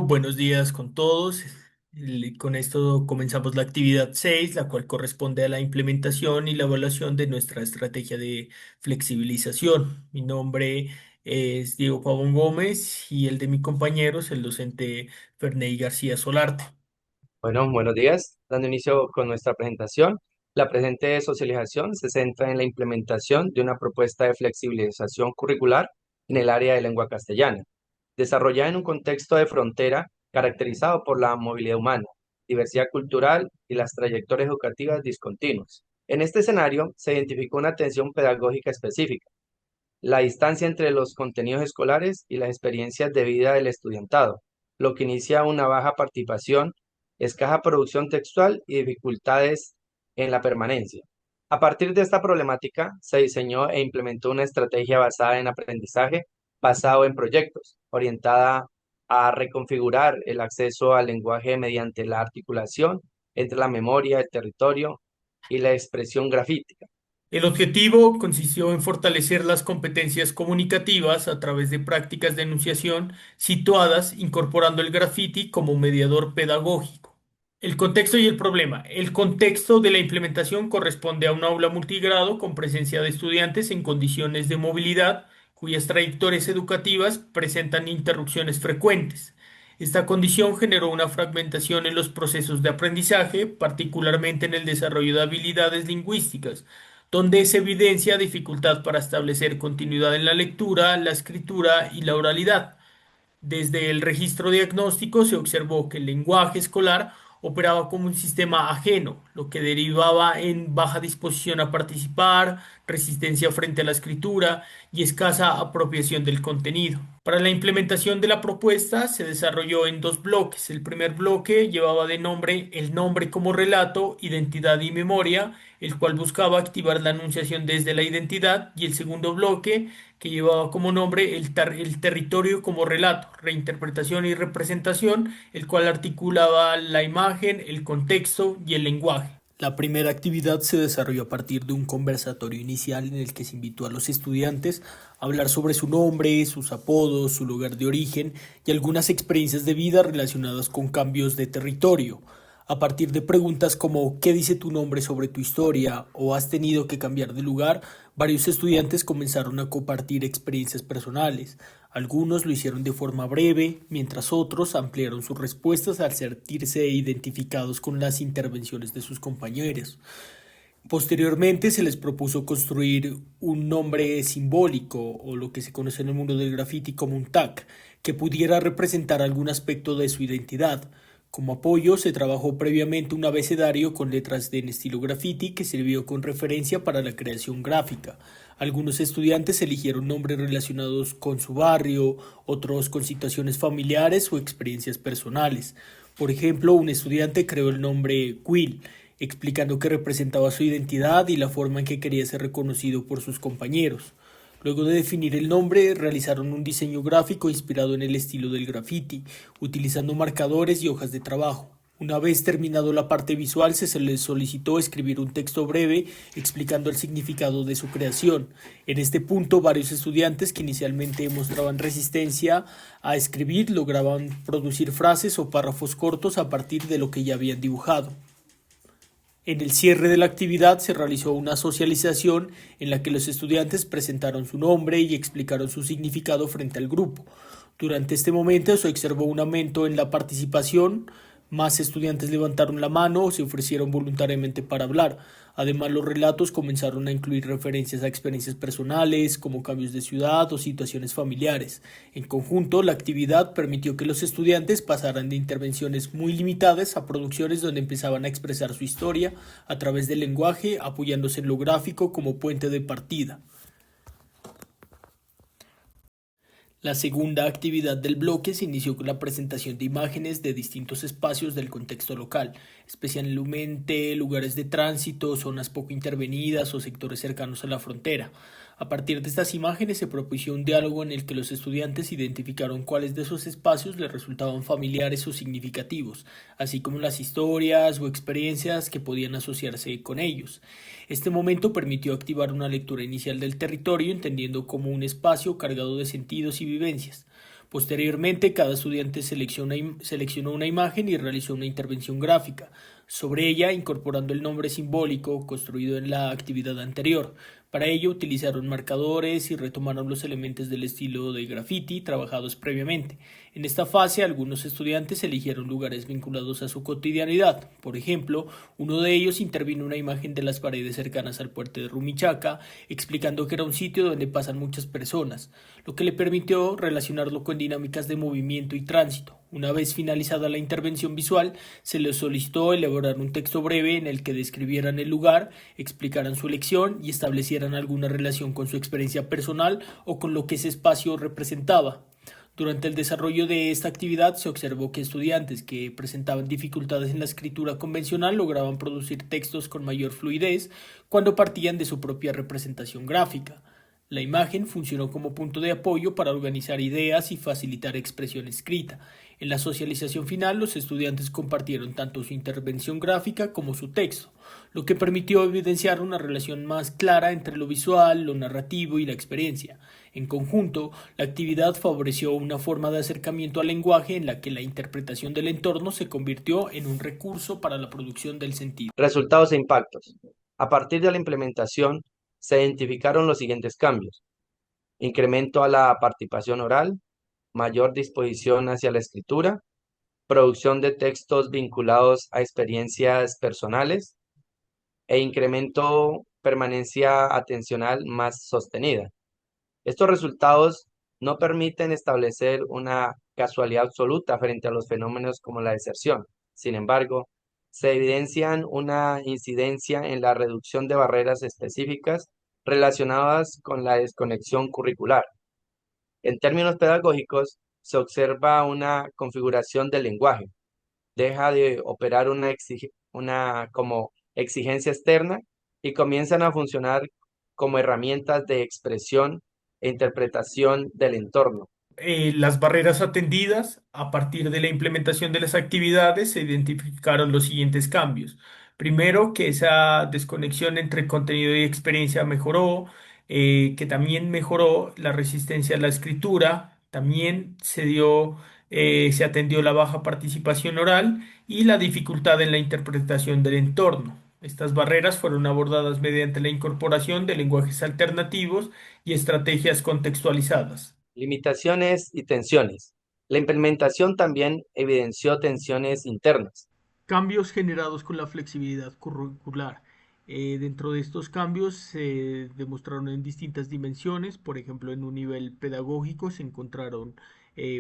Buenos días con todos. Con esto comenzamos la actividad 6, la cual corresponde a la implementación y la evaluación de nuestra estrategia de flexibilización. Mi nombre es Diego Pavón Gómez y el de mi compañero es el docente Ferney García Solarte. Bueno, buenos días. Dando inicio con nuestra presentación, la presente socialización se centra en la implementación de una propuesta de flexibilización curricular en el área de lengua castellana, desarrollada en un contexto de frontera caracterizado por la movilidad humana, diversidad cultural y las trayectorias educativas discontinuas. En este escenario se identificó una atención pedagógica específica, la distancia entre los contenidos escolares y las experiencias de vida del estudiantado, lo que inicia una baja participación, escasa producción textual y dificultades en la permanencia. A partir de esta problemática, se diseñó e implementó una estrategia basada en aprendizaje, basado en proyectos, orientada a reconfigurar el acceso al lenguaje mediante la articulación entre la memoria, el territorio y la expresión grafítica. El objetivo consistió en fortalecer las competencias comunicativas a través de prácticas de enunciación situadas incorporando el graffiti como mediador pedagógico. El contexto y el problema. El contexto de la implementación corresponde a un aula multigrado con presencia de estudiantes en condiciones de movilidad cuyas trayectorias educativas presentan interrupciones frecuentes. Esta condición generó una fragmentación en los procesos de aprendizaje, particularmente en el desarrollo de habilidades lingüísticas, donde se evidencia dificultad para establecer continuidad en la lectura, la escritura y la oralidad. Desde el registro diagnóstico se observó que el lenguaje escolar operaba como un sistema ajeno, lo que derivaba en baja disposición a participar, resistencia frente a la escritura y escasa apropiación del contenido. Para la implementación de la propuesta se desarrolló en dos bloques. El primer bloque llevaba de nombre el nombre como relato, identidad y memoria, el cual buscaba activar la enunciación desde la identidad, y el segundo bloque que llevaba como nombre el territorio como relato, reinterpretación y representación, el cual articulaba la imagen, el contexto y el lenguaje. La primera actividad se desarrolló a partir de un conversatorio inicial en el que se invitó a los estudiantes a hablar sobre su nombre, sus apodos, su lugar de origen y algunas experiencias de vida relacionadas con cambios de territorio. A partir de preguntas como ¿qué dice tu nombre sobre tu historia? O ¿has tenido que cambiar de lugar? Varios estudiantes comenzaron a compartir experiencias personales. Algunos lo hicieron de forma breve, mientras otros ampliaron sus respuestas al sentirse identificados con las intervenciones de sus compañeros. Posteriormente se les propuso construir un nombre simbólico o lo que se conoce en el mundo del graffiti como un tag, que pudiera representar algún aspecto de su identidad. Como apoyo se trabajó previamente un abecedario con letras en estilo graffiti que sirvió con referencia para la creación gráfica. Algunos estudiantes eligieron nombres relacionados con su barrio, otros con situaciones familiares o experiencias personales. Por ejemplo, un estudiante creó el nombre Will, explicando que representaba su identidad y la forma en que quería ser reconocido por sus compañeros. Luego de definir el nombre, realizaron un diseño gráfico inspirado en el estilo del graffiti, utilizando marcadores y hojas de trabajo. Una vez terminado la parte visual, se les solicitó escribir un texto breve explicando el significado de su creación. En este punto, varios estudiantes que inicialmente mostraban resistencia a escribir lograban producir frases o párrafos cortos a partir de lo que ya habían dibujado. En el cierre de la actividad se realizó una socialización en la que los estudiantes presentaron su nombre y explicaron su significado frente al grupo. Durante este momento se observó un aumento en la participación, más estudiantes levantaron la mano o se ofrecieron voluntariamente para hablar. Además, los relatos comenzaron a incluir referencias a experiencias personales, como cambios de ciudad o situaciones familiares. En conjunto, la actividad permitió que los estudiantes pasaran de intervenciones muy limitadas a producciones donde empezaban a expresar su historia a través del lenguaje, apoyándose en lo gráfico como puente de partida. La segunda actividad del bloque se inició con la presentación de imágenes de distintos espacios del contexto local, especialmente lugares de tránsito, zonas poco intervenidas o sectores cercanos a la frontera. A partir de estas imágenes se propició un diálogo en el que los estudiantes identificaron cuáles de esos espacios les resultaban familiares o significativos, así como las historias o experiencias que podían asociarse con ellos. Este momento permitió activar una lectura inicial del territorio, entendiendo como un espacio cargado de sentidos y vivencias. Posteriormente, cada estudiante seleccionó una imagen y realizó una intervención gráfica sobre ella, incorporando el nombre simbólico construido en la actividad anterior. Para ello utilizaron marcadores y retomaron los elementos del estilo de graffiti trabajados previamente. En esta fase, algunos estudiantes eligieron lugares vinculados a su cotidianidad. Por ejemplo, uno de ellos intervino una imagen de las paredes cercanas al puente de Rumichaca, explicando que era un sitio donde pasan muchas personas, lo que le permitió relacionarlo con dinámicas de movimiento y tránsito. Una vez finalizada la intervención visual, se les solicitó elaborar un texto breve en el que describieran el lugar, explicaran su elección y establecieran alguna relación con su experiencia personal o con lo que ese espacio representaba. Durante el desarrollo de esta actividad se observó que estudiantes que presentaban dificultades en la escritura convencional lograban producir textos con mayor fluidez cuando partían de su propia representación gráfica. La imagen funcionó como punto de apoyo para organizar ideas y facilitar expresión escrita. En la socialización final, los estudiantes compartieron tanto su intervención gráfica como su texto, lo que permitió evidenciar una relación más clara entre lo visual, lo narrativo y la experiencia. En conjunto, la actividad favoreció una forma de acercamiento al lenguaje en la que la interpretación del entorno se convirtió en un recurso para la producción del sentido. Resultados e impactos. A partir de la implementación, se identificaron los siguientes cambios: incremento a la participación oral, mayor disposición hacia la escritura, producción de textos vinculados a experiencias personales e incremento permanencia atencional más sostenida. Estos resultados no permiten establecer una casualidad absoluta frente a los fenómenos como la deserción. Sin embargo, se evidencian una incidencia en la reducción de barreras específicas relacionadas con la desconexión curricular. En términos pedagógicos, se observa una configuración del lenguaje. Deja de operar una como exigencia externa y comienzan a funcionar como herramientas de expresión e interpretación del entorno. Las barreras atendidas, a partir de la implementación de las actividades, se identificaron los siguientes cambios. Primero, que esa desconexión entre contenido y experiencia mejoró, que también mejoró la resistencia a la escritura, también se atendió la baja participación oral y la dificultad en la interpretación del entorno. Estas barreras fueron abordadas mediante la incorporación de lenguajes alternativos y estrategias contextualizadas. Limitaciones y tensiones. La implementación también evidenció tensiones internas. Cambios generados con la flexibilidad curricular. Dentro de estos cambios se demostraron en distintas dimensiones, por ejemplo, en un nivel pedagógico se encontraron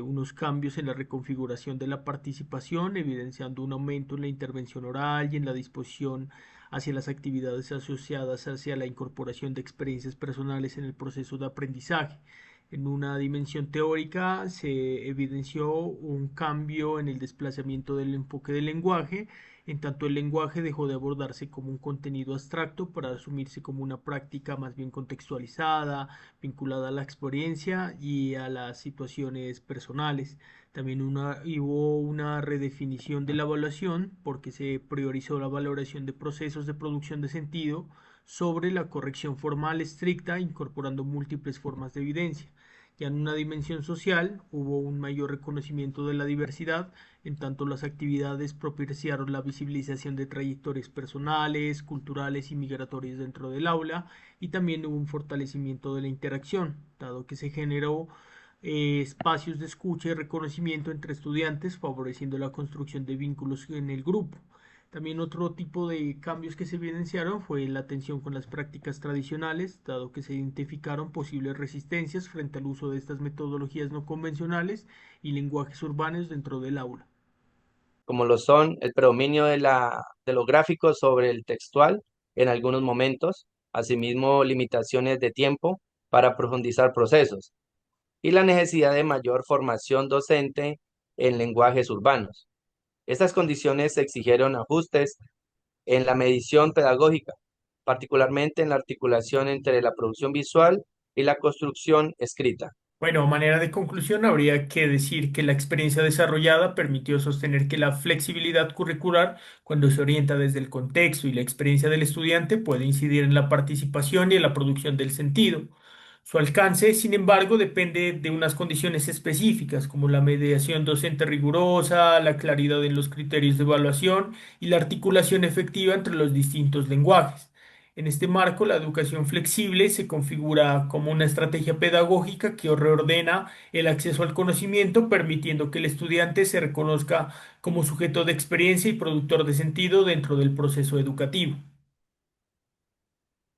unos cambios en la reconfiguración de la participación, evidenciando un aumento en la intervención oral y en la disposición hacia las actividades asociadas hacia la incorporación de experiencias personales en el proceso de aprendizaje. En una dimensión teórica se evidenció un cambio en el desplazamiento del enfoque del lenguaje, en tanto el lenguaje dejó de abordarse como un contenido abstracto para asumirse como una práctica más bien contextualizada, vinculada a la experiencia y a las situaciones personales. También hubo una redefinición de la evaluación porque se priorizó la valoración de procesos de producción de sentido sobre la corrección formal estricta, incorporando múltiples formas de evidencia. Ya en una dimensión social hubo un mayor reconocimiento de la diversidad, en tanto las actividades propiciaron la visibilización de trayectorias personales, culturales y migratorias dentro del aula, y también hubo un fortalecimiento de la interacción, dado que se generó espacios de escucha y reconocimiento entre estudiantes, favoreciendo la construcción de vínculos en el grupo. También otro tipo de cambios que se evidenciaron fue la tensión con las prácticas tradicionales, dado que se identificaron posibles resistencias frente al uso de estas metodologías no convencionales y lenguajes urbanos dentro del aula. Como lo son el predominio de lo gráfico sobre el textual en algunos momentos, asimismo limitaciones de tiempo para profundizar procesos y la necesidad de mayor formación docente en lenguajes urbanos. Estas condiciones exigieron ajustes en la medición pedagógica, particularmente en la articulación entre la producción visual y la construcción escrita. Bueno, a manera de conclusión, habría que decir que la experiencia desarrollada permitió sostener que la flexibilidad curricular, cuando se orienta desde el contexto y la experiencia del estudiante, puede incidir en la participación y en la producción del sentido. Su alcance, sin embargo, depende de unas condiciones específicas, como la mediación docente rigurosa, la claridad en los criterios de evaluación y la articulación efectiva entre los distintos lenguajes. En este marco, la educación flexible se configura como una estrategia pedagógica que reordena el acceso al conocimiento, permitiendo que el estudiante se reconozca como sujeto de experiencia y productor de sentido dentro del proceso educativo.